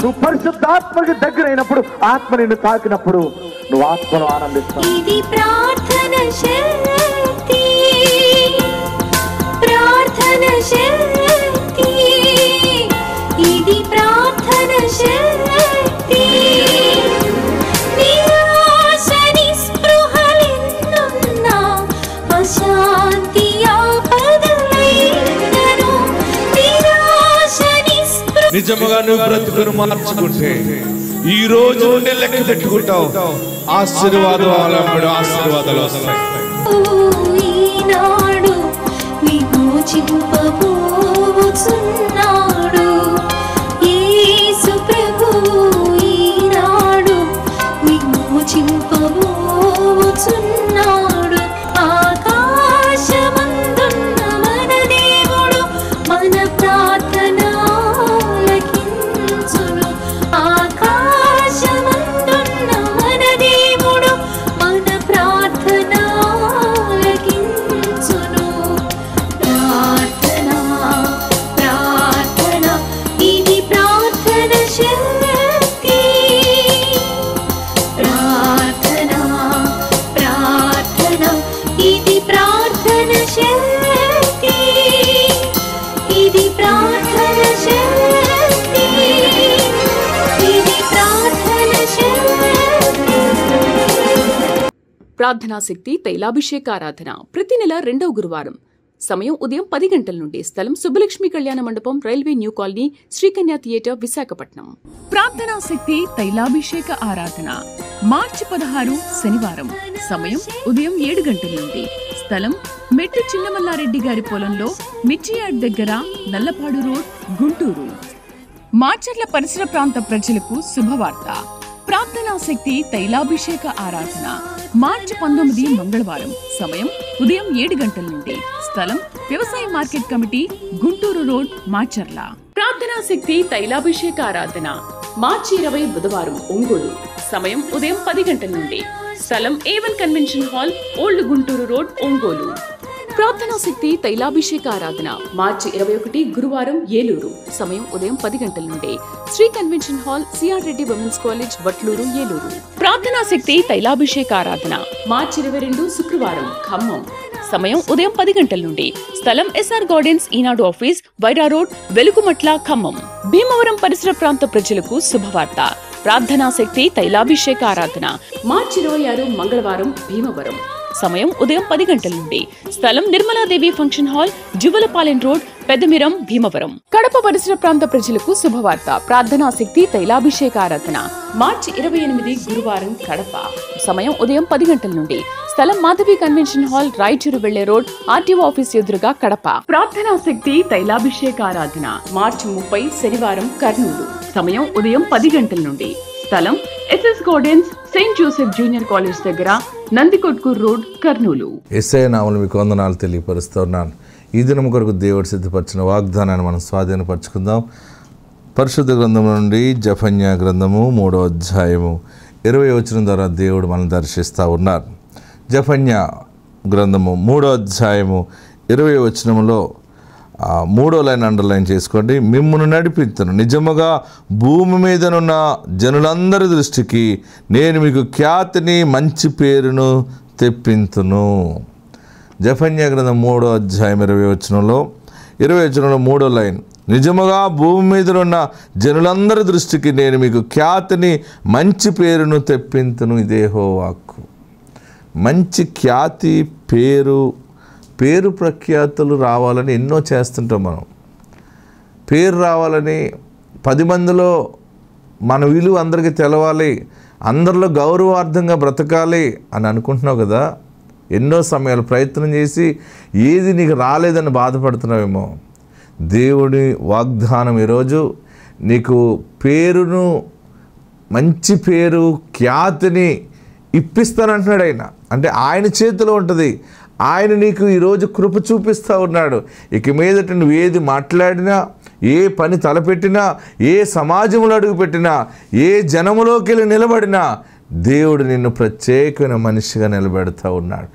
నువ్వు పరిశుద్ధాత్మకి దగ్గరైనప్పుడు, ఆత్మ నిన్ను తాకినప్పుడు నువ్వు ఆత్మను ఆనందిస్తావు. ఇది ప్రార్థన శక్తి, ప్రార్థన శక్తి, ఇది ప్రార్థన శక్తి. నిరాశ నిస్పృహలెన్నున్నా, అశాంతి ఆపదలైనను, నిరాశ నిస్పృహ. నిజముగా నువ్వు బ్రతుకును మార్చుకుంటే ఈ రోజు నుండి లెక్క పెట్టుకుంటావు. ఆశీర్వాదాలు వస్తాయి. ఈనాడు విమోచింపబోచున్నాడు యేసు ప్రభువు, ఈనాడు విమోచింపబోచున్నాడు. ఆకాశమందున్న మన దేవుడు మన ప్రార్థన ఆలకించును. ఆకాశమందున్న మన దేవుడు మన ప్రార్థన ఆలకించును. ప్రార్థన, ప్రార్థన, ఇది ప్రార్థన శక్తి. ప్రార్థన, ప్రార్థన, ఇది ప్రార్థన శక్తి. ఇది ప్రార్థన శక్తి, ఇది ప్రార్థన శక్తి. ప్రార్థనా శక్తి తైలాభిషేక ఆరాధన ప్రతి నెల 2వ గురువారం. సమయం ఉదయం 10 గంటల నుండి. స్థలం సుబ్బలక్ష్మి కళ్యాణ మండపం, railway new colony, Srikanya theatre, Visakhapatnam. ప్రార్థనా శక్తి తైలాభిషేక ఆరాధన మార్చి 16 శనివారం. సమయం ఉదయం 7 గంటల నుండి. స్థలం మెట్టు చిన్నమల్లారెడ్డి గారి పొలంలో, మిర్చియాడ్ దగ్గర, నల్లపాడు రోడ్, గుంటూరు. మాచర్ల పరిసర ప్రాంత ప్రజలకు శుభవార్త. ప్రార్థనా శక్తి తైలాభిషేక ఆరాధన మార్చి 19 మంగళవారం. సమయం ఉదయం 7 గంటల నుండి. స్థలం వ్యవసాయ market committee, Guntur road, Macherla. ప్రార్థనా శక్తి తైలాభిషేక ఆరాధన మార్చి 20 బుధవారం, ఒంగోలు. సమయం ఉదయం 10 గంటల నుండి. స్థలం A1 convention hall, old Guntur road, Ongole. ప్రార్థనా శక్తి తైలాభిషేక ఆరాధన మార్చి 21 గురువారం, ఏలూరు. సమయం ఉదయం 10 గంటల నుండి. Shri convention hall, CR Reddy women's college, Vatluru, Eluru. ప్రార్థనా శక్తి తైలాభిషేక ఆరాధన మార్చి 22 శుక్రవారం, ఖమ్మం. సమయం ఉదయం 10 గంటల నుండి. స్థలం SR గార్డెన్స్, ఈనాడు ఆఫీస్, వైరా రోడ్, వెలుగుమట్ల, ఖమ్మం. భీమవరం పరిసర ప్రాంత ప్రజలకు శుభవార్త. ప్రార్థనా శక్తి తైలాభిషేక ఆరాధన మార్చి 26 మంగళవారం, భీమవరం. సమయం ఉదయం 10 గంటల నుండి. స్థలం Nirmaladevi function hall, Juvvalapalem road, Peddamiram, Bhimavaram. Kadapa పరిసర ప్రాంత ప్రజలకు శుభవార్త. ప్రార్థనా శక్తి తైలాభిషేక ఆరాధన మార్చి 28 గురువారం, కడప. సమయం ఉదయం 10 గంటల నుండి. స్థలం మాధవి కన్వెన్షన్ హాల్, రాయచూరు వెళ్లే రోడ్, ఆర్టీఓ ఆఫీస్ ఎదురుగా, కడప. ప్రార్థనా శక్తి తైలాభిషేక ఆరాధన మార్చి 30 శనివారం, కర్నూలు. సమయం ఉదయం 10 గంటల నుండి. స్థలం SS gardens, Saint Joseph junior college దగ్గర, నందికొట్కూర్ రోడ్, కర్నూలు. యేసయ్య నామములో మీకు వందనాలు తెలియపరుస్తున్నాను. ఈ దినం కొరకు దేవుడు సిద్ధపరిచిన వాగ్దానాన్ని మనం స్వాధీనపరచుకుందాం. పరిశుద్ధ గ్రంథం నుండి జెఫన్యా గ్రంథము 3వ అధ్యాయము 20వ వచనం ద్వారా దేవుడు మనం దర్శిస్తూ ఉన్నారు. జెఫన్యా గ్రంథము 3వ అధ్యాయము 20వ వచనంలో 3వ లైన్ అండర్లైన్ చేసుకోండి. మిమ్మును నడిపించును, నిజముగా భూమి మీదనున్న జనులందరి దృష్టికి నేను మీకు ఖ్యాతిని, మంచి పేరును తెప్పింతును. జెఫన్యా గ్రంథం 3వ అధ్యాయం 20వ వచనంలో 3వ లైన్, నిజముగా భూమి మీదనున్న జనులందరి దృష్టికి నేను మీకు ఖ్యాతిని, మంచి పేరును తెప్పింతును. ఇదే యెహోవాకు. మంచి ఖ్యాతి, పేరు ప్రఖ్యాతులు రావాలని ఎన్నో చేస్తుంటాం మనం. పేరు రావాలని, 10 మందిలో మన విలువ అందరికీ తెలవాలి, అందరిలో గౌరవార్థంగా బ్రతకాలి అని అనుకుంటున్నావు కదా. ఎన్నో సమయాలు ప్రయత్నం చేసి ఏది నీకు రాలేదని బాధపడుతున్నావేమో. దేవుడి వాగ్దానం ఈరోజు నీకు పేరును, మంచి పేరు, ఖ్యాతిని ఇప్పిస్తానంటున్నాడు ఆయన. అంటే ఆయన చేతిలో ఉంటుంది. ఆయన నీకు ఈరోజు కృప చూపిస్తూ ఉన్నాడు. ఇక మీదట నువ్వు ఏది మాట్లాడినా, ఏ పని తలపెట్టినా, ఏ సమాజంలో అడుగుపెట్టినా, ఏ జనములోకి వెళ్ళి నిలబడినా దేవుడు నిన్ను ప్రత్యేకమైన మనిషిగా నిలబెడతా ఉన్నాడు.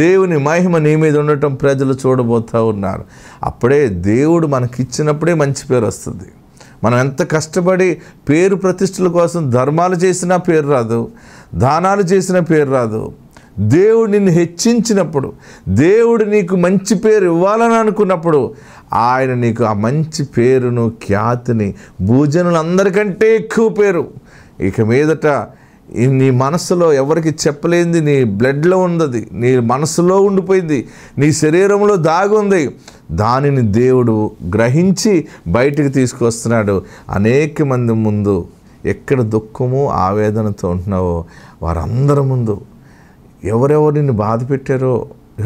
దేవుని మహిమ నీ మీద ఉండటం ప్రజలు చూడబోతూ ఉన్నారు. అప్పుడే దేవుడు మనకిచ్చినప్పుడే మంచి పేరు వస్తుంది. మనం ఎంత కష్టపడి పేరు ప్రతిష్టల కోసం ధర్మాలు చేసినా పేరు రాదు, దానాలు చేసినా పేరు రాదు. దేవుడు నిన్ను హెచ్చించినప్పుడు, దేవుడు నీకు మంచి పేరు ఇవ్వాలని అనుకున్నప్పుడు ఆయన నీకు ఆ మంచి పేరును, ఖ్యాతిని, భూజనులందరికంటే ఎక్కువ పేరు ఇక మీదట నీ మనసులో ఎవరికి చెప్పలేంది, నీ బ్లడ్లో ఉన్నది, నీ మనసులో ఉండిపోయింది, నీ శరీరంలో దాగి ఉంది. దానిని దేవుడు గ్రహించి బయటికి తీసుకొస్తున్నాడు. అనేక మంది ముందు ఎక్కడ దుఃఖము ఆవేదనతో ఉంటున్నావో వారందరి ముందు ఎవరెవరు నిన్ను బాధ పెట్టారో,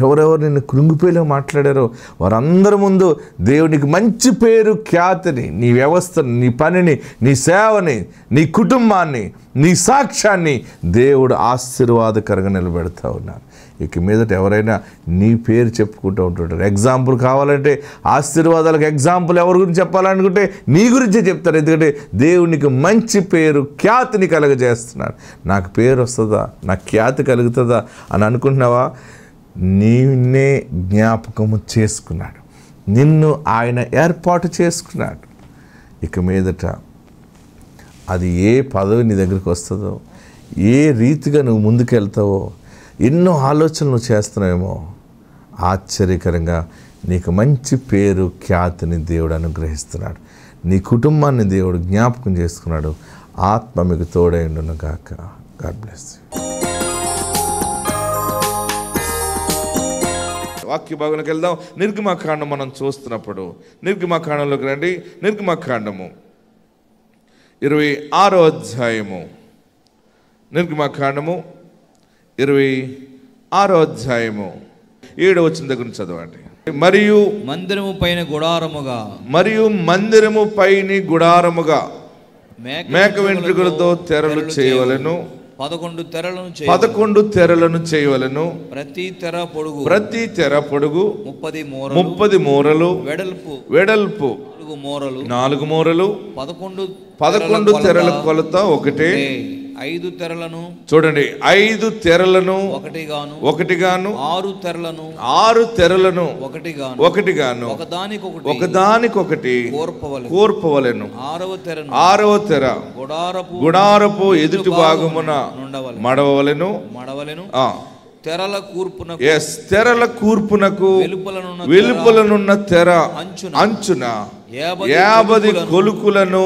ఎవరెవరు నిన్ను కృంగిపోయేలా మాట్లాడారో వారందరి ముందు దేవునికి మంచి పేరు, ఖ్యాతిని, నీ వ్యవస్థను, నీ పనిని, నీ సేవని, నీ కుటుంబాన్ని, నీ సాక్ష్యాన్ని దేవుడు ఆశీర్వాదకరంగా నిలబెడతా ఉన్నారు. ఇక మీదట ఎవరైనా నీ పేరు చెప్పుకుంటూ ఉంటుంటారు. ఎగ్జాంపుల్ కావాలంటే ఆశీర్వాదాలకు ఎగ్జాంపుల్ ఎవరి గురించి చెప్పాలనుకుంటే నీ గురించే చెప్తారు. ఎందుకంటే దేవునికి మంచి పేరు, ఖ్యాతిని కలుగజేస్తున్నాడు. నాకు పేరు వస్తుందా, నాకు ఖ్యాతి కలుగుతుందా అని అనుకుంటున్నావా? నిన్నే జ్ఞాపకము చేసుకున్నాడు, నిన్ను ఆయన ఏర్పాటు చేసుకున్నాడు. ఇక మీదట అది ఏ పదవి నీ దగ్గరికి వస్తుందో, ఏ రీతిగా నువ్వు ముందుకెళ్తావో, ఎన్నో ఆలోచనలు నువ్వు చేస్తున్నావేమో, ఆశ్చర్యకరంగా నీకు మంచి పేరు, ఖ్యాతిని దేవుడు అనుగ్రహిస్తున్నాడు. నీ కుటుంబాన్ని దేవుడు జ్ఞాపకం చేసుకున్నాడు. ఆత్మ మీకు తోడై ఉండును గాక. God bless you. వాక్య భాగంలోకి వెళ్దాం. నిర్గమకాండం మనం చూస్తున్నప్పుడు నిర్గమకాండంలోకి రండి. నిర్గమకాండము 26వ అధ్యాయము. నిర్గమకాండము 26వ అధ్యాయము 7వ వచనం దగ్గర నుంచి చదవండి. మరియు మందిరము పైన గుడారముగా, మరియు మందిరము పైన గుడారముగా మేక వెంట్రుకలతో తెరలు చేయవలెను. 11 తెరలను చేయవలెను. ప్రతి తెర పొడుగు 30 మూరలు, వెడల్పు 4 మూరలు. 11 తెరల కొలత ఒకటే. 5 తెరలను చూడండి, 5 తెరలను ఒకటిగాను, 6 తెరలను ఒకటిగాను ఒకదానికొకటి కూర్పవలెను. 6వ తెర గుడారపు ఎదుటి భాగమున మడవవలెను. తెరల కూర్పునకు వెలుపలనున్న తెర అంచున 50 కొలుకులను,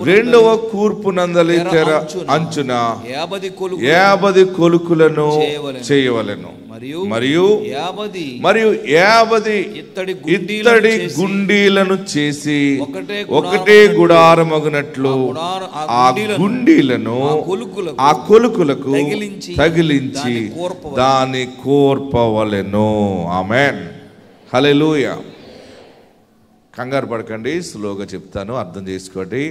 రెండవ కూర్పు నందలి తెర అంచున 50 కొలుకులను చేయవలెను. మరియు 50 ఇత్తడి గుండీలను చేసి ఒకటే గుడారమగునట్లు ఆ గుండీలను ఆ కొలుకులకు తగిలించి దాని కోర్పవలెను. ఆమేన్. హల్లెలూయా. కంగారు పడకండి, స్లోగా చెప్తాను, అర్థం చేసుకోండి.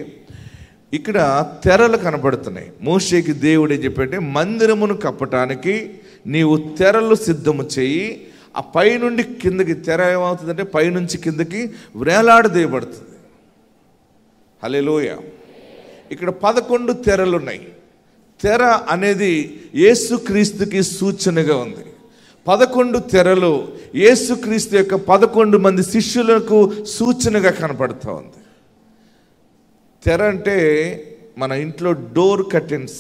ఇక్కడ తెరలు కనబడుతున్నాయి. మోషేకి దేవుడు ఏం చెప్పంటే, మందిరమును కప్పటానికి నీవు తెరలు సిద్ధము చేయి. ఆ పైనుండి కిందకి తెర ఏమవుతుందంటే పైనుంచి కిందకి వేలాడదీయబడుతుంది. హల్లెలూయా. ఇక్కడ 11 తెరలు ఉన్నాయి. తెర అనేది యేసుక్రీస్తుకి సూచనగా ఉంది. 11 తెరలు యేసుక్రీస్తు యొక్క 11 మంది శిష్యులకు సూచనగా కనపడుతూ ఉంది. తెర అంటే మన ఇంట్లో డోర్ కర్టెన్స్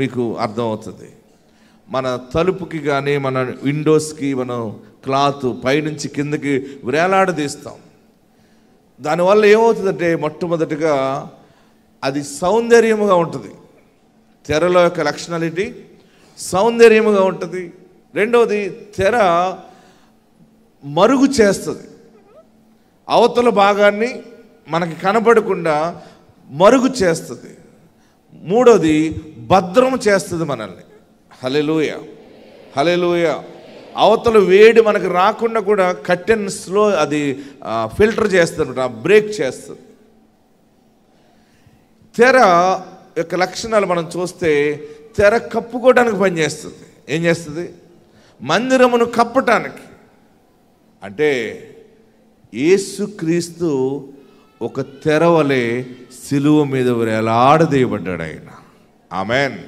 మీకు అర్థమవుతుంది. మన తలుపుకి కానీ మన విండోస్కి మనం క్లాత్ పైనుంచి కిందకి వేలాడదీస్తాం. దానివల్ల ఏమవుతుందంటే మొట్టమొదటిగా అది సౌందర్యముగా ఉంటుంది. తెరలో యొక్క లక్షణాలిటీ సౌందర్యముగా ఉంటుంది. రెండవది, తెర మరుగు చేస్తుంది. అవతల భాగాన్ని మనకి కనబడకుండా మరుగు చేస్తుంది. మూడోది, భద్రం చేస్తుంది మనల్ని. హల్లెలూయా, హల్లెలూయా. అవతల వేడి మనకు రాకుండా కూడా కర్టెన్స్లో అది ఫిల్టర్ చేస్తుంది, బ్రేక్ చేస్తుంది. తెర యొక్క లక్షణాలు మనం చూస్తే తెర కప్పుకోవడానికి పనిచేస్తుంది. ఏం చేస్తుంది? మందిరమును కప్పటానికి. అంటే యేసుక్రీస్తు ఒక తెర వలె సిలువ మీద వేలాడదీయబడ్డాడు ఆయన. ఆమేన్.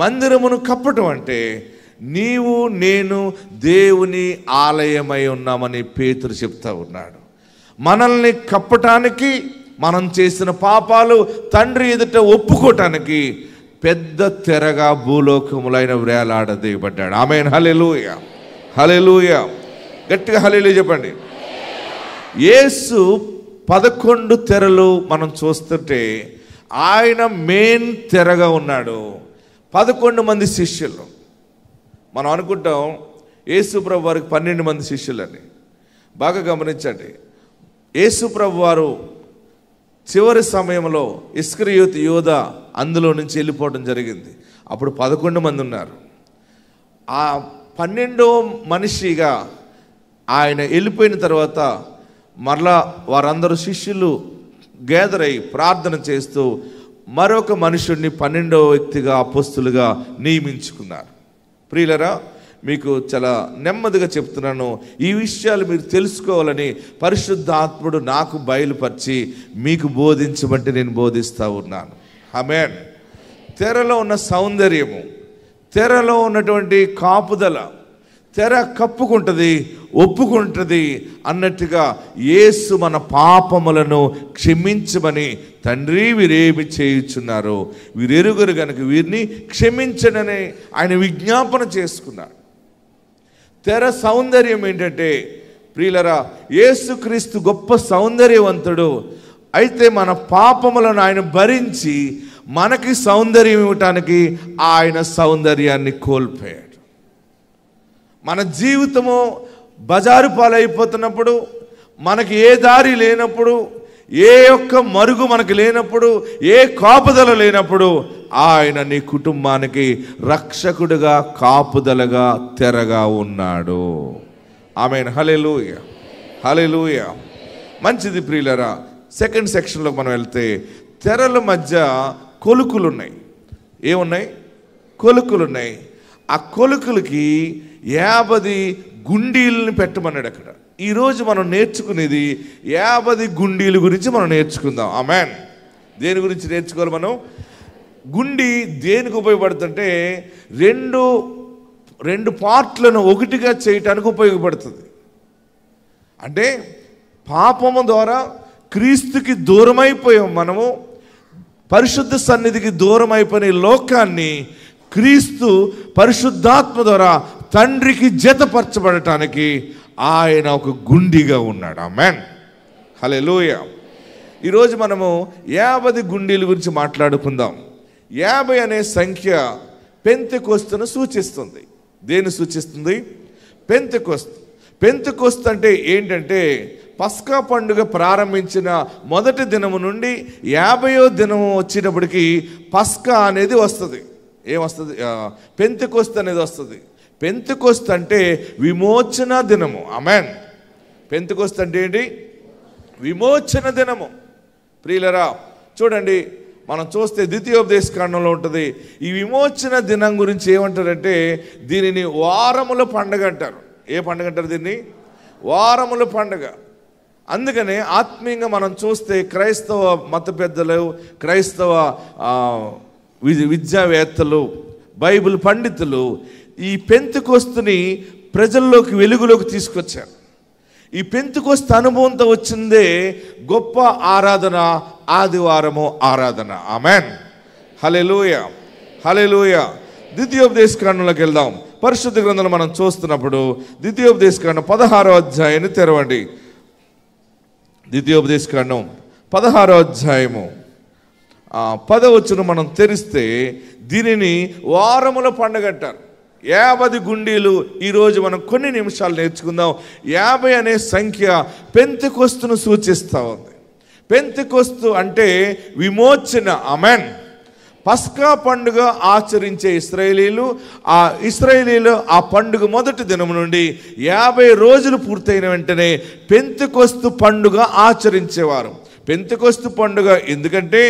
మందిరమును కప్పటం అంటే నీవు నేను దేవుని ఆలయమై ఉన్నామని పేతురు చెప్తా ఉన్నాడు. మనల్ని కప్పటానికి మనం చేసిన పాపాలు తండ్రి ఎదుట ఒప్పుకోవటానికి పెద్ద తెరగా భూలోకములో ఆయన వేలాడదీయబడ్డాడు. ఆమేన్. హల్లెలూయా, హల్లెలూయా. గట్టిగా హల్లెలూయా చెప్పండి. యేసు 11 తెరలు మనం చూస్తుంటే ఆయన మెయిన్ తెరగా ఉన్నాడు. 11 మంది శిష్యులు. మనం అనుకుంటాం యేసు ప్రభు వారికి 12 మంది శిష్యులని. బాగా గమనించండి, యేసు ప్రభు వారు చివరి సమయంలో ఇస్కరియోతు యోధ అందులో నుంచి వెళ్ళిపోవడం జరిగింది. అప్పుడు 11 మంది ఉన్నారు. ఆ 12వ మనిషిగా ఆయన వెళ్ళిపోయిన తర్వాత మరలా వారందరూ శిష్యులు గ్యాదర్ అయి ప్రార్థన చేస్తూ మరొక మనుషుడిని 12వ వ్యక్తిగా అపోస్తులుగా నియమించుకున్నారు. ప్రియులరా, మీకు చాలా నెమ్మదిగా చెప్తున్నాను, ఈ విషయాలు మీరు తెలుసుకోవాలని పరిశుద్ధాత్ముడు నాకు బయలుపరిచి మీకు బోధించమంటే నేను బోధిస్తూ ఉన్నాను. ఆమేన్. తెరలో ఉన్న సౌందర్యము, తెరలో ఉన్నటువంటి కాపుదల, తెర కప్పుకుంటుంది, ఒప్పుకుంటుంది అన్నట్టుగా యేసు మన పాపములను క్షమించమని తండ్రి వీరేమి చేయుచున్నారు, వీరెరుగురు గనుక వీరిని క్షమించడని ఆయన విజ్ఞాపన చేసుకున్నాడు. తెర సౌందర్యం ఏంటంటే ప్రియులరా, యేసుక్రీస్తు గొప్ప సౌందర్యవంతుడు. అయితే మన పాపములను ఆయన భరించి మనకి సౌందర్యం ఇవ్వటానికి ఆయన సౌందర్యాన్ని కోల్పోయాడు. మన జీవితము బజారు పాలైపోతున్నప్పుడు, మనకి ఏ దారి లేనప్పుడు, ఏ ఒక్క మరుగు మనకు లేనప్పుడు, ఏ కాపుదల లేనప్పుడు ఆయన నీ కుటుంబానికి రక్షకుడుగా, కాపుదలగా, తెరగా ఉన్నాడు. ఆమేన్. హల్లెలూయా, హల్లెలూయా. మంచిది ప్రియులరా. సెకండ్ సెక్షన్లో మనం వెళ్తే తెరల మధ్య కొలుకులు ఉన్నాయి. ఏమున్నాయి? కొలుకులు ఉన్నాయి. ఆ కొలుకులకి 50 గుండీలను పెట్టమన్నాడు అక్కడ. ఈరోజు మనం నేర్చుకునేది 50 గుండీల గురించి మనం నేర్చుకుందాం. ఆమేన్. దేని గురించి నేర్చుకోవాలి మనం? గుండి దేనికి ఉపయోగపడుతుంటే రెండు పార్ట్లను ఒకటిగా చేయటానికి ఉపయోగపడుతుంది. అంటే పాపము ద్వారా క్రీస్తుకి దూరమైపోయాం మనము, పరిశుద్ధ సన్నిధికి దూరం అయిపోయిన లోకాన్ని క్రీస్తు పరిశుద్ధాత్మ ద్వారా తండ్రికి జతపరచబడటానికి ఆయన ఒక గుండిగా ఉన్నాడు. ఆమేన్. హల్లెలూయా. ఈరోజు మనము 50 గుండీల గురించి మాట్లాడుకుందాం. 50 అనే సంఖ్య పెంతెకొస్తును సూచిస్తుంది. దేన్ని సూచిస్తుంది? పెంతెకొస్తు. పెంతెకొస్తు అంటే ఏంటంటే పస్కా పండుగ ప్రారంభించిన మొదటి దినము నుండి 50వ దినము వచ్చేటప్పటికి పస్కా అనేది వస్తుంది. ఏమొస్తుంది? పెంతెకొస్తు అనేది వస్తుంది. పెంతెకొస్తు అంటే విమోచన దినము. ఆమేన్. పెంతెకొస్తు అంటే ఏంటి? విమోచన దినము. ప్రియులరా, చూడండి, మనం చూస్తే ద్వితీయోపదేశకాండంలో ఉంటుంది. ఈ విమోచన దినం గురించి ఏమంటారంటే దీనిని వారముల పండుగ అంటారు. ఏ పండుగ అంటారు దీన్ని? వారముల పండుగ. అందుకనే ఆత్మీయంగా మనం చూస్తే క్రైస్తవ మత పెద్దలు, క్రైస్తవ విద్యావేత్తలు, బైబిల్ పండితులు ఈ పెంతెకొస్తుని ప్రజల్లోకి, వెలుగులోకి తీసుకొచ్చారు. ఈ పెంతెకొస్తు అనుభవంతో వచ్చిందే గొప్ప ఆరాధన, ఆదివారము ఆరాధన. ఆమేన్. హల్లెలూయా, హల్లెలూయా. ద్వితీయోపదేశకాండంలోకి వెళ్దాం. పరిశుద్ధ గ్రంథంలో మనం చూస్తున్నప్పుడు ద్వితీయోపదేశకాండం 16వ అధ్యాయాన్ని తెరవండి. ద్వితీయోపదేశకాండం 16వ అధ్యాయము 10వ వచనం మనం తెరిస్తే దీనిని వారముల పండుగ అంటారు. 50 గుండీలు ఈరోజు మనం కొన్ని నిమిషాలు నేర్చుకుందాం. 50 అనే సంఖ్య పెంతెకొస్తును సూచిస్తూ ఉంది. పెంతెకొస్తు అంటే విమోచన. ఆమేన్. పస్కా పండుగ ఆచరించే ఇశ్రాయేలీలు ఆ పండుగ మొదటి దినం నుండి 50 రోజులు పూర్తయిన వెంటనే పెంతెకొస్తు పండుగ ఆచరించేవారు. పెంతెకొస్తు పండుగ ఎందుకంటే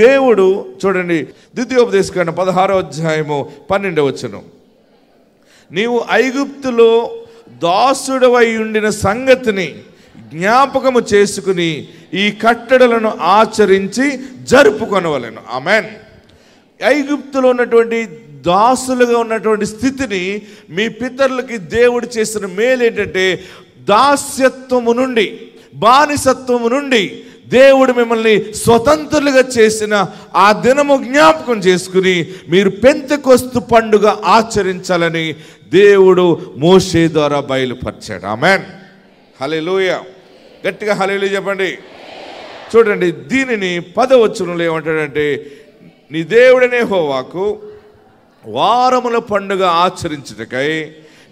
దేవుడు, చూడండి ద్వితీయోపదేశకాండం 16వ అధ్యాయము 12వ వచనం, నీవు ఐగుప్తులో దాసుడవై ఉండిన సంగతిని జ్ఞాపకము చేసుకుని ఈ కట్టడలను ఆచరించి జరుపుకొనవలెను. ఆమేన్. ఐగుప్తులో ఉన్నటువంటి దాసులుగా ఉన్నటువంటి స్థితిని మీ పితరులకి దేవుడు చేసిన మేలు ఏంటంటే దాస్యత్వము నుండి, బానిసత్వము నుండి దేవుడు మిమ్మల్ని స్వతంత్రులుగా చేసిన ఆ దినము జ్ఞాపకం చేసుకుని మీరు పెంతెకొస్తు పండుగ ఆచరించాలని దేవుడు మోషే ద్వారా బయలుపరిచాడు. ఆమేన్. హల్లెలూయా. గట్టిగా హల్లెలూయా చెప్పండి. చూడండి, దీనిని 10వ వచనంలో ఏమంటాడంటే, నీ దేవుడనే యెహోవాకు వారముల పండుగ ఆచరించుటకై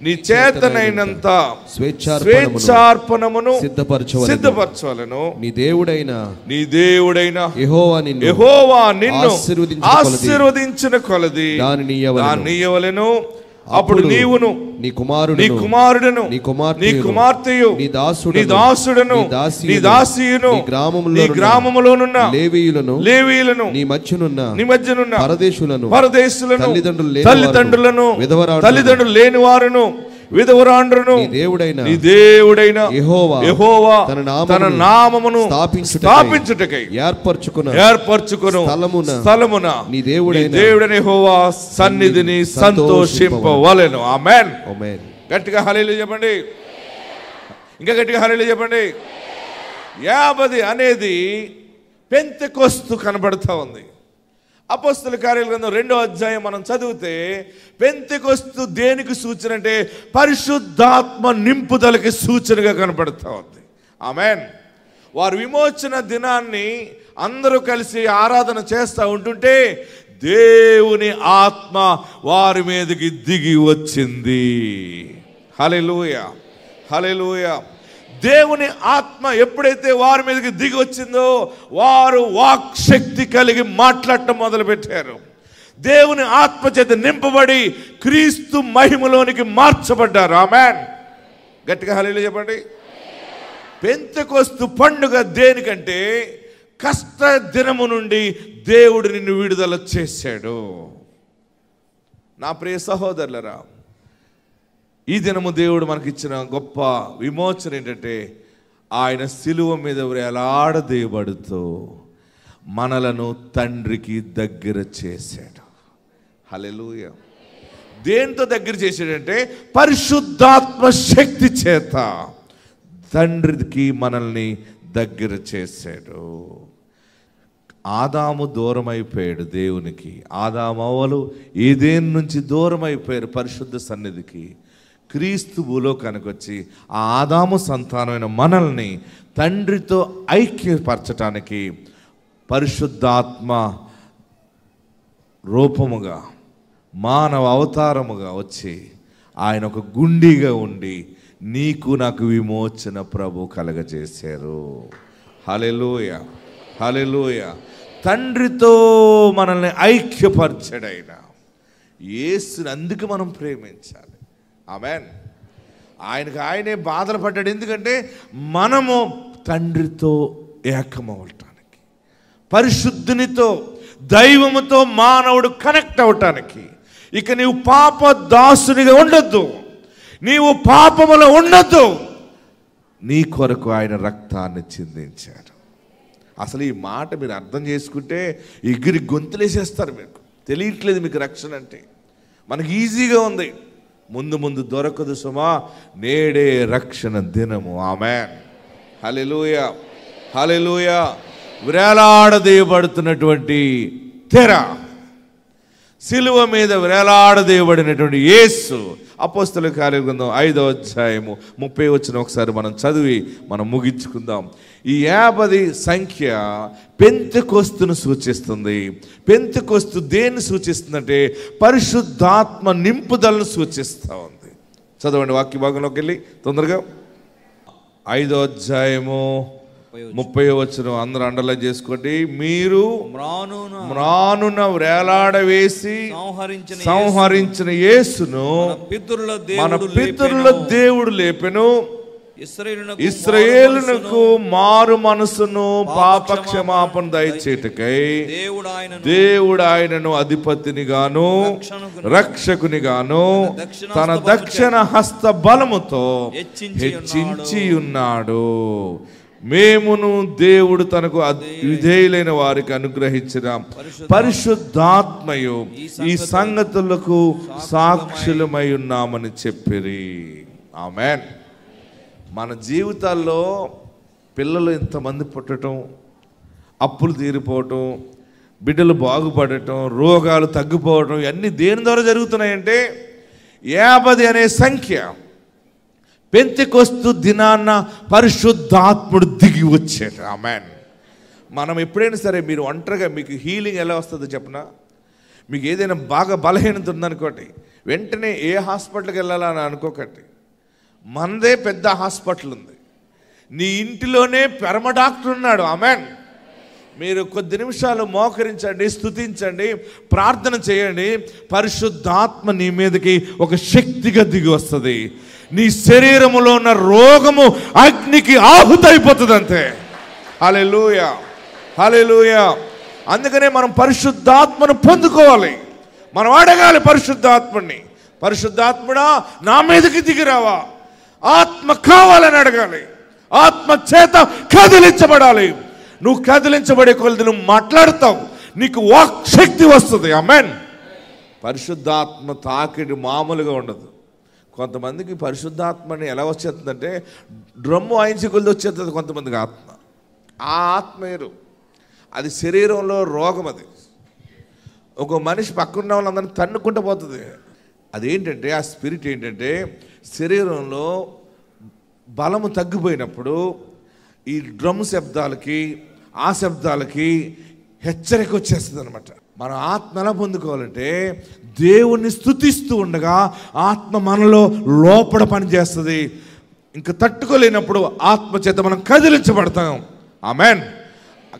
నీ చేతనైనంత స్వేచ్ఛార్పణమును సిద్ధపరచవలెను. నీ దేవుడైన యెహోవా నిన్ను ఆశీర్వదించిన కొలది దాన్ని ఇయ్యవలెను. అప్పుడు నీవును నీ కుమారుడును నీ కుమార్తెయు నీ దాసుడును నీ దాసియును నీ గ్రామములోనున్న లేవీయులను నీ మధ్యనున్న పరదేశులను తల్లిదండ్రులను తల్లిదండ్రులు లేని వారును విధవరాండ్రును నీ దేవుడైన యెహోవా తన నామమును స్థాపించుటకై ఏర్పరచుకొను స్థలమున నీ దేవుడైన యెహోవా సన్నిధిని సంతోషింపవలెను. ఆమేన్. గట్టిగా హల్లెలూయా చెప్పండి. ఇంకా గట్టిగా హల్లెలూయా చెప్పండి. 50 అనేది పెంతెకొస్తు కనబడుతూ ఉంది. అపోస్తలుల కార్యాల గ్రంథం 2వ అధ్యాయం మనం చదివితే పెంతెకొస్తు దేనికి సూచన అంటే పరిశుద్ధాత్మ నింపుదలకి సూచనగా కనపడుతూ ఉంది. ఆమేన్. వారు విమోచన దినాన్ని అందరూ కలిసి ఆరాధన చేస్తూ ఉంటుంటే దేవుని ఆత్మ వారి మీదకి దిగి వచ్చింది. హల్లెలూయా, హల్లెలూయా. దేవుని ఆత్మ ఎప్పుడైతే వారి మీదకి దిగి వచ్చిందో వారు వాక్ శక్తి కలిగి మాట్లాడటం మొదలుపెట్టారు. దేవుని ఆత్మ చేత నింపబడి క్రీస్తు మహిమలోనికి మార్చబడ్డారు. ఆమేన్. గట్టిగా హల్లెలూయా చెప్పండి. పెంతెకొస్తు పండుగ దేనికంటే కష్ట దినము నుండి దేవుడు నిన్ను విడుదల చేశాడు. నా ప్రియ సహోదరులరా, ఈ దినము దేవుడు మనకిచ్చిన గొప్ప విమోచన ఏంటంటే ఆయన శిలువ మీద వేలాడదీయబడుతూ మనలను తండ్రికి దగ్గర చేశాడు. హల్లెలూయా. దేంతో దగ్గర చేశాడంటే పరిశుద్ధాత్మ శక్తి చేత తండ్రికి మనల్ని దగ్గర చేశాడు. ఆదాము దూరం అయిపోయాడు దేవునికి. ఆదాము అవ్వలు ఏదేన్ నుంచి దూరం అయిపోయారు పరిశుద్ధ సన్నిధికి. క్రీస్తు భూలోకానికి వచ్చి ఆ ఆదాము సంతానమైన మనల్ని తండ్రితో ఐక్యపరచటానికి పరిశుద్ధాత్మ రూపముగా మానవ అవతారముగా వచ్చి ఆయన ఒక గుండిగా ఉండి నీకు నాకు విమోచన ప్రభు కలగజేశారు. హల్లెలూయా, హల్లెలూయా. తండ్రితో మనల్ని ఐక్యపరచాడు ఆయన. యేసుని అందుకు మనం ప్రేమించాలి. ఆమేన్. ఆయనకు ఆయనే బాధలు పడ్డాడు. ఎందుకంటే మనము తండ్రితో ఏకమవటానికి, పరిశుద్ధునితో దైవముతో మానవుడు కనెక్ట్ అవటానికి. ఇక నీవు పాప దాసునిగా ఉండొద్దు, నీవు పాపములో ఉండొద్దు. నీ కొరకు ఆయన రక్తాన్ని చిందించాడు. అసలు ఈ మాట మీరు అర్థం చేసుకుంటే ఎగిరి గొంతులేసేస్తారు. మీకు తెలియట్లేదు మీకు రక్షణ అంటే. మనకి ఈజీగా ఉంది, ముందు ముందు దొరకదు సుమా. నేడే రక్షణ దినము. ఆమేన్. హల్లెలూయా, హల్లెలూయా. వేలాడదీయబడుతున్నటువంటి తెర, సిలువ మీద వేలాడదీయబడినటువంటి యేసు. అపోస్తలుల కార్యాల గ్రంథం 5వ అధ్యాయము 30 వచనం ఒకసారి మనం చదివి మనం ముగించుకుందాం. ఈ 50 సంఖ్య పెంతెకొస్తును సూచిస్తుంది. పెంతెకొస్తు దేన్ని సూచిస్తుందంటే పరిశుద్ధాత్మ నింపుదలను సూచిస్తూ ఉంది. చదవండి వాక్య భాగంలోకి వెళ్ళి తొందరగా. 5వ అధ్యాయము 30వ వచనం అందరూ అండర్లైన్ చేసుకోండి. మీరు మ్రానున వేలాడవేసి సంహరించిన యేసును మన పితరుల దేవుడు లేపెను. ఇశ్రాయేలునకు మారు మనసును పాప క్షమాపణ దయచేటుకై దేవుడు ఆయనను అధిపతిని గాను రక్షకుని గాను తన దక్షిణ హస్త బలముతో హెచ్చించి ఉన్నాడు. మేమును దేవుడు తనకు విధేయులైన వారికి అనుగ్రహించిన పరిశుద్ధాత్మయు ఈ సంగతులకు సాక్షులమై ఉన్నామని చెప్పిరి. ఆమేన్. మన జీవితాల్లో పిల్లలు ఇంతమంది పుట్టడం అప్పులు తీరిపోవటం, బిడ్డలు బాగుపడటం, రోగాలు తగ్గిపోవటం, ఇవన్నీ దేని ద్వారా జరుగుతున్నాయంటే 50 అనే సంఖ్య పెంతెకొస్తు దినాన్న పరిశుద్ధాత్ముడు దిగి వచ్చాడు. ఆమేన్. మనం ఎప్పుడైనా సరే మీరు ఒంటరిగా మీకు హీలింగ్ ఎలా వస్తుందో చెప్పనా? మీకు ఏదైనా బాగా బలహీనత ఉందనుకోండి, వెంటనే ఏ హాస్పిటల్కి వెళ్ళాలని అనుకోకండి. మనదే పెద్ద హాస్పిటల్ ఉంది, నీ ఇంటిలోనే పరమ డాక్టర్ ఉన్నాడు. ఆమేన్. మీరు కొద్ది నిమిషాలు మోకరించండి, స్తుతించండి, ప్రార్థన చేయండి. పరిశుద్ధాత్మ నీ మీదకి ఒక శక్తిగా దిగి వస్తుంది. నీ శరీరములో ఉన్న రోగము అగ్నికి ఆహుతైపోతుంది అంతే. హల్లెలూయా, హల్లెలూయా. అందుకనే మనం పరిశుద్ధాత్మను పొందుకోవాలి. మనం అడగాలి పరిశుద్ధాత్మని, పరిశుద్ధాత్ముడా నా మీదకి దిగిరావా, ఆత్మ కావాలని అడగాలి. ఆత్మ చేత కదిలించబడాలి. నువ్వు కదిలించబడే కొలది నువ్వు మాట్లాడతావు, నీకు వాక్ శక్తి వస్తుంది. ఆమేన్. పరిశుద్ధాత్మ తాకిడి మామూలుగా ఉండదు. కొంతమందికి పరిశుద్ధాత్మని ఎలా వచ్చేస్తుందంటే డ్రమ్ము వాయించి కొలది వచ్చేస్తుంది కొంతమందికి ఆత్మ. ఆ ఆత్మ వేరు, అది శరీరంలో రోగం. అది ఒక మనిషి పక్కన వాళ్ళందరినీ తన్నుకుంటూ పోతుంది. అదేంటంటే ఆ స్పిరిట్ ఏంటంటే శరీరంలో బలము తగ్గిపోయినప్పుడు ఈ డ్రమ్ శబ్దాలకి ఆ శబ్దాలకి హెచ్చరిక వచ్చేస్తుంది అనమాట. మన ఆత్మ ఎలా పొందుకోవాలంటే దేవుణ్ణి స్తుతిస్తూ ఉండగా ఆత్మ మనలో లోపల పనిచేస్తుంది. ఇంకా తట్టుకోలేనప్పుడు ఆత్మ చేత మనం కదిలించబడతాం. ఆమేన్.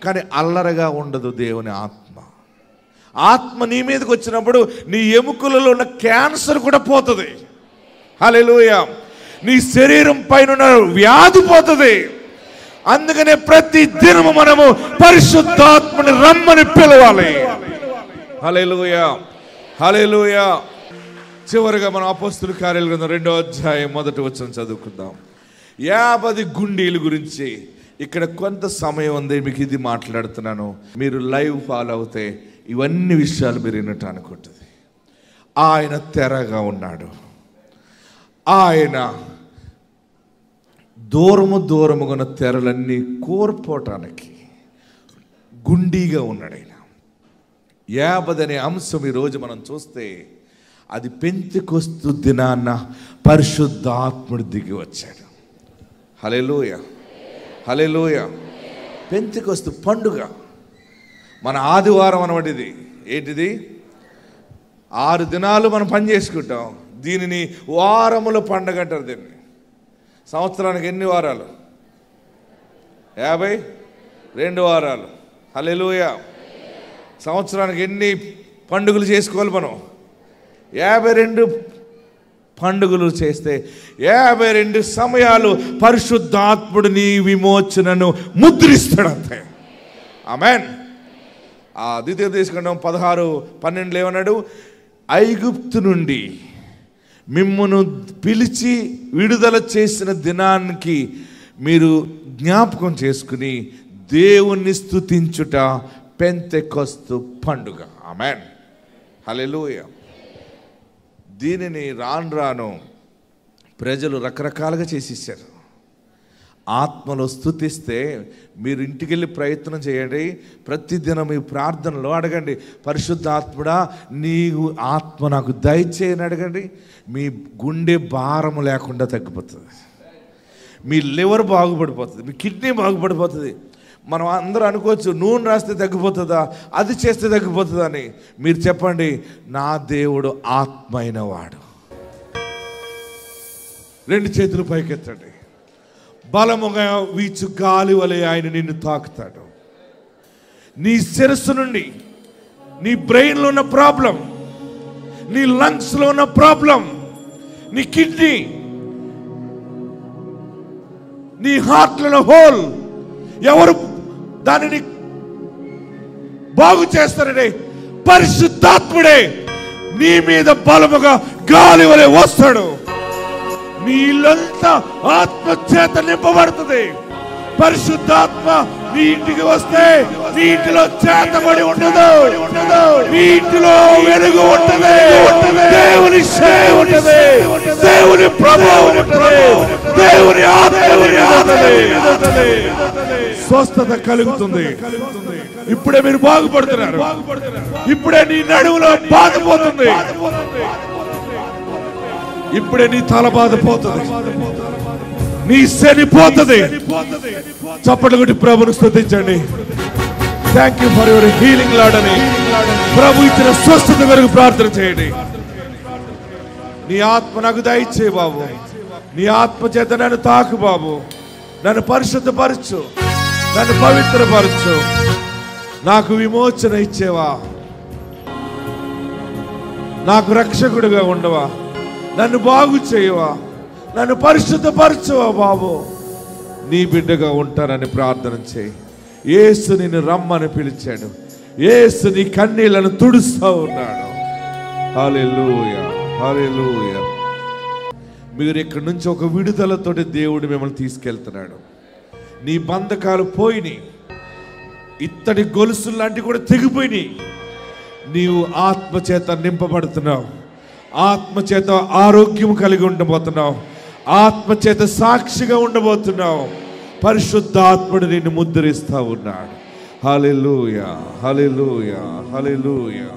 కానీ అల్లరగా ఉండదు దేవుని ఆత్మ. ఆత్మ నీ మీదకి వచ్చినప్పుడు నీ ఎముకలలో ఉన్న క్యాన్సర్ కూడా పోతుంది. హల్లెలూయా. నీ శరీరం పైన ఉన్న వ్యాధి పోతుంది. అందుకనే ప్రతి దినము మనము పరిశుద్ధాత్మని రమ్మని పిలవాలి. హల్లెలూయా, హల్లెలూయా. చివరిగా మనం అపోస్తలుల కార్యాల గ్రంథం 2వ అధ్యాయం 1వ వచనం చదువుకుందాం. 50 గుండీల గురించి ఇక్కడ కొంత సమయం ఉంది, మీకు ఇది మాట్లాడుతున్నాను. మీరు లైవ్ ఫాలో అవుతే ఇవన్నీ విషయాలు మీరు వినటానికి ఉంటుంది. ఆయన తెరగా ఉన్నాడు. ఆయన దూరముగా ఉన్న తెరలన్నీ కోల్పోవటానికి గుండీగా ఉన్నాడు. ఆయన 50 అనే అంశం ఈరోజు మనం చూస్తే అది పెంతెకొస్తు దినాన్న పరిశుద్ధాత్ముడు దిగి వచ్చాడు. హల్లెలూయా, హల్లెలూయా. పెంతెకొస్తు పండుగ మన ఆదివారం అనమాట. ఇది ఏంటిది? 6 దినాలు మనం పని చేసుకుంటాం. దీనిని వారముల పండుగ అంటారు. దీన్ని సంవత్సరానికి ఎన్ని వారాలు? 52 వారాలు. హల్లెలూయా. సంవత్సరానికి ఎన్ని పండుగలు చేసుకోవాలి మనం? 52 పండుగలు చేస్తే 52 సమయాలు పరిశుద్ధాత్ముడు నీ విమోచనను ముద్రిస్తాడంతే. ఆమేన్. ఆ ద్వితీయోపదేశకాండం 16:12 ఏమన్నాడు? ఐగుప్తు నుండి మిమ్మును పిలిచి విడుదల చేసిన దినానికి మీరు జ్ఞాపకం చేసుకుని దేవుణ్ణి స్తుతించుట పెంతెకొస్తు పండుగ. ఆమేన్. హల్లెలూయా. దీనిని రాను ప్రజలు రకరకాలుగా చేసేసారు. ఆత్మలో స్తుతిస్తే మీరు ఇంటికి వెళ్ళి ప్రయత్నం చేయండి. ప్రతిదినం మీ ప్రార్థనలో అడగండి, పరిశుద్ధాత్ముడా నీవు ఆత్మ నాకు దయచేయని అడగండి. మీ గుండె భారము లేకుండా తగ్గిపోతుంది, మీ లివర్ బాగుపడిపోతుంది, మీ కిడ్నీ బాగుపడిపోతుంది. మనం అందరూ అనుకోవచ్చు నూనె రాస్తే తగ్గిపోతుందా, అది చేస్తే తగ్గిపోతుందా అని. మీరు చెప్పండి, నా దేవుడు ఆత్మ అయిన వాడు. 2 చేతులు పైకెత్తండి. బలముగా వీచు గాలి వలె ఆయన నిన్ను తాకుతాడు. నీ శిరస్సు నుండి నీ బ్రెయిన్లో ఉన్న ప్రాబ్లం, నీ లంగ్స్లో ఉన్న ప్రాబ్లం, నీ కిడ్నీ, నీ హార్ట్లో హోల్, ఎవరు దానిని బాగు చేస్తారనే పరిశుద్ధాత్ముడే నీ మీద బలముగా గాలి వలె వస్తాడు. నీ ఇల్లంతా ఆత్మ చేత నింపబడుతుంది. పరిశుద్ధాత్మ నీ ఇంటికి వస్తే నీ ఇంటిలో చేతబడి ఉండదు, నీ ఇంటిలో వెలుగు ఉంటుంది, దేవుని సేవ ఉంటుంది, దేవుని ప్రభావం ఉంటుంది, దేవుని ఆత్మ ఉంటుంది. స్వస్థత కలుగుతుంది. ఇప్పుడే మీరు బాగుపడుతున్నారు. ఇప్పుడే నీ నడుములో బాధ పోతుంది. ఇప్పుడే నీ తల బాధ పోతుంది. నీ శని పోతుంది. చప్పట్లు కొట్టి ప్రభుని స్తుతించండి. Thank you for your healing lord అని ప్రభు ఇచ్చిన స్వస్థత కొరకు ప్రార్థన చేయండి. నీ ఆత్మ నాకు దయచేయి బాబు. నీ ఆత్మ చేత నన్ను తాకు బాబు. నన్ను పరిశుద్ధపరచు, నన్ను పవిత్రపరచు. నాకు విమోచన ఇచ్చేవా, నాకు రక్షకుడిగా ఉండవా, నన్ను బాగు చేయవా, నన్ను పరిశుద్ధపరచువా బాబు. నీ బిడ్డగా ఉంటానని ప్రార్థన చేయి. యేసు నిన్ను రమ్మని పిలిచాడు. యేసు నీ కన్నీళ్లను తుడుస్తూ ఉన్నాడు. హల్లెలూయా, హల్లెలూయా. మీరు ఇక్కడి నుంచి ఒక విడుదలతోటి దేవుడు మిమ్మల్ని తీసుకెళ్తున్నాడు. నీ బంధకాలు పోయినాయి, ఇత్తడి గొలుసులు లాంటివి కూడా తెగిపోయినాయి. నీవు ఆత్మచేత నింపబడుతున్నావు. ఆత్మచేత ఆరోగ్యం కలిగి ఉండబోతున్నావు. ఆత్మచేత సాక్షిగా ఉండబోతున్నావు. పరిశుద్ధాత్ముడు నిన్ను ముద్రిస్తా ఉన్నాడు. హల్లెలూయా, హల్లెలూయా, హల్లెలూయా.